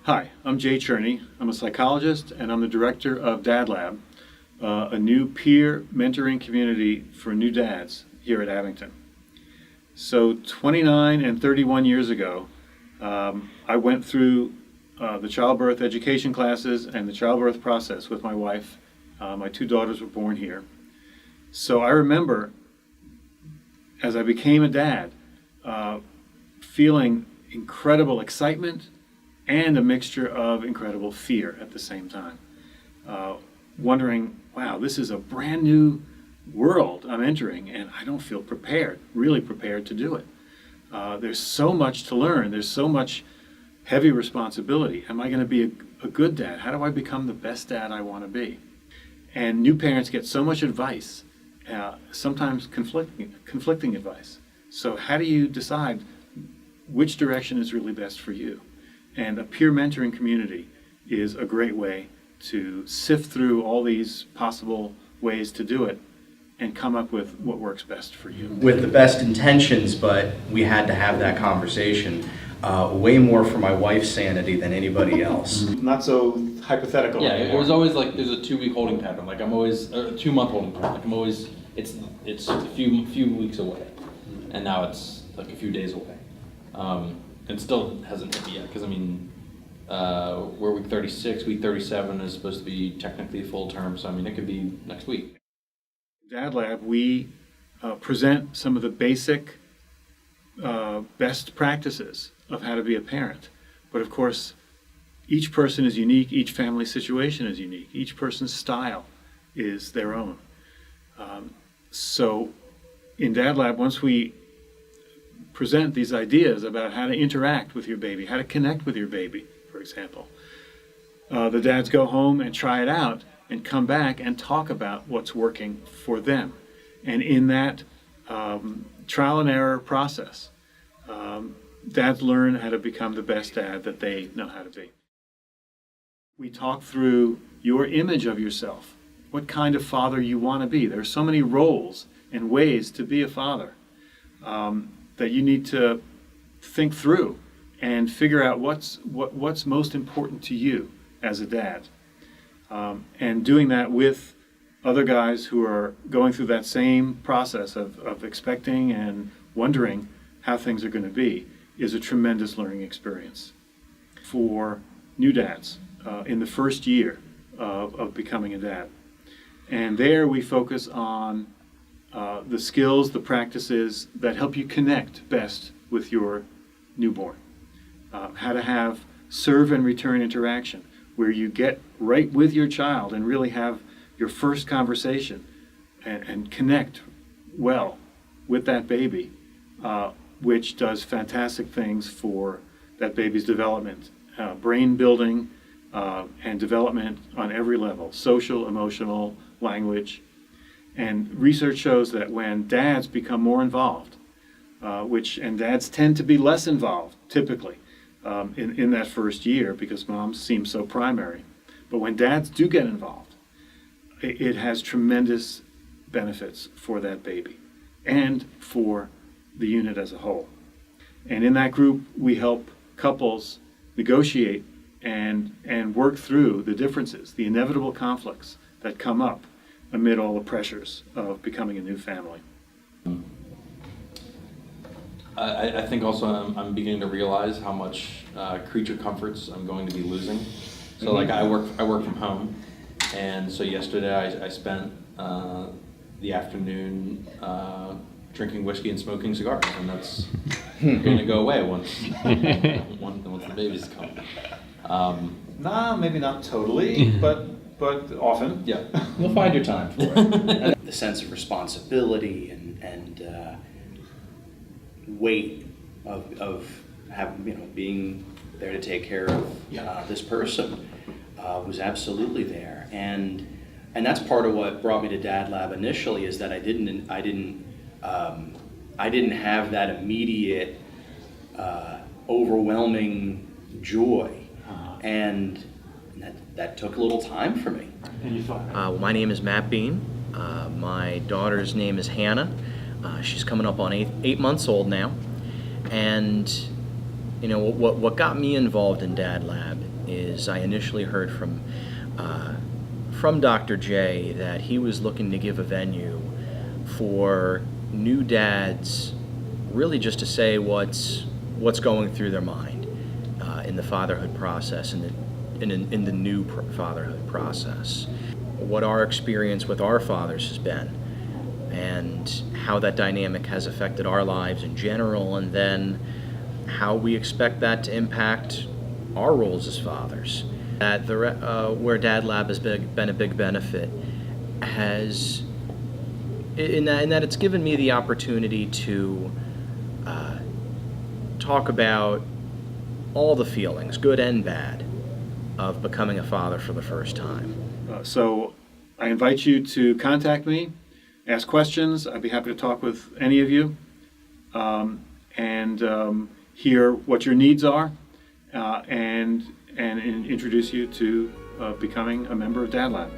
Hi, I'm Jay Cherney. I'm a psychologist and I'm the director of DadLab, a new peer mentoring community for new dads here at Abington. So 29 and 31 years ago, I went through the childbirth education classes and the childbirth process with my wife. My two daughters were born here. So I remember, as I became a dad, feeling incredible excitement and a mixture of incredible fear at the same time. Wondering, wow, this is a brand new world I'm entering and I don't feel prepared, really prepared to do it. There's so much to learn. There's so much heavy responsibility. Am I going to be a good dad? How do I become the best dad I want to be? And new parents get so much advice, sometimes conflicting advice. So how do you decide which direction is really best for you? And a peer mentoring community is a great way to sift through all these possible ways to do it and come up with what works best for you. With the best intentions, but we had to have that conversation. Way more for my wife's sanity than anybody else. Not so hypothetical Yeah, anymore. it was always like there's a 2-week holding pattern. Like I'm always a 2-month holding pattern. Like I'm always it's a few weeks away, and now it's like a few days away. And still hasn't hit me yet because I mean we're week 36. Week 37 is supposed to be technically full term, so I mean it could be next week. DadLab, we present some of the basic best practices of how to be a parent. But of course, each person is unique, each family situation is unique, each person's style is their own. So in DadLab, once we present these ideas about how to interact with your baby, how to connect with your baby, for example, the dads go home and try it out and come back and talk about what's working for them. And in that trial and error process, dads learn how to become the best dad that they know how to be. We talk through your image of yourself, what kind of father you want to be. There are so many roles and ways to be a father that you need to think through and figure out what's most important to you as a dad. And doing that with other guys who are going through that same process of expecting and wondering how things are going to be is a tremendous learning experience for new dads in the first year of becoming a dad. And there we focus on the skills, the practices that help you connect best with your newborn. How to have serve and return interaction, where you get right with your child and really have your first conversation and connect well with that baby, which does fantastic things for that baby's development, brain building and development on every level, social, emotional, language. And research shows that when dads become more involved, and dads tend to be less involved typically in that first year because moms seem so primary. But when dads do get involved, it has tremendous benefits for that baby and for the unit as a whole. And in that group, we help couples negotiate and work through the differences, the inevitable conflicts that come up amid all the pressures of becoming a new family. I think also I'm beginning to realize how much creature comforts I'm going to be losing. So like I work from home, and so yesterday I spent the afternoon drinking whiskey and smoking cigars, and that's going to go away once the babies come. Maybe not totally, but often. Yeah. You'll find your time for it. The sense of responsibility and weight of having, being there to take care of this person was absolutely there, and that's part of what brought me to DadLab initially, is that I didn't have that immediate overwhelming joy, and that took a little time for me. My name is Matt Bean. My daughter's name is Hannah. She's coming up on 8 months old now. And you know what got me involved in DadLab is I initially heard from Dr. J that he was looking to give a venue for new dads, really just to say what's going through their mind in the fatherhood process, in the new fatherhood process, what our experience with our fathers has been, and how that dynamic has affected our lives in general, and then how we expect that to impact our roles as fathers. Where DadLab has been a big benefit has in that it's given me the opportunity to talk about all the feelings, good and bad, of becoming a father for the first time. So I invite you to contact me, ask questions. I'd be happy to talk with any of you and hear what your needs are and introduce you to becoming a member of DadLab.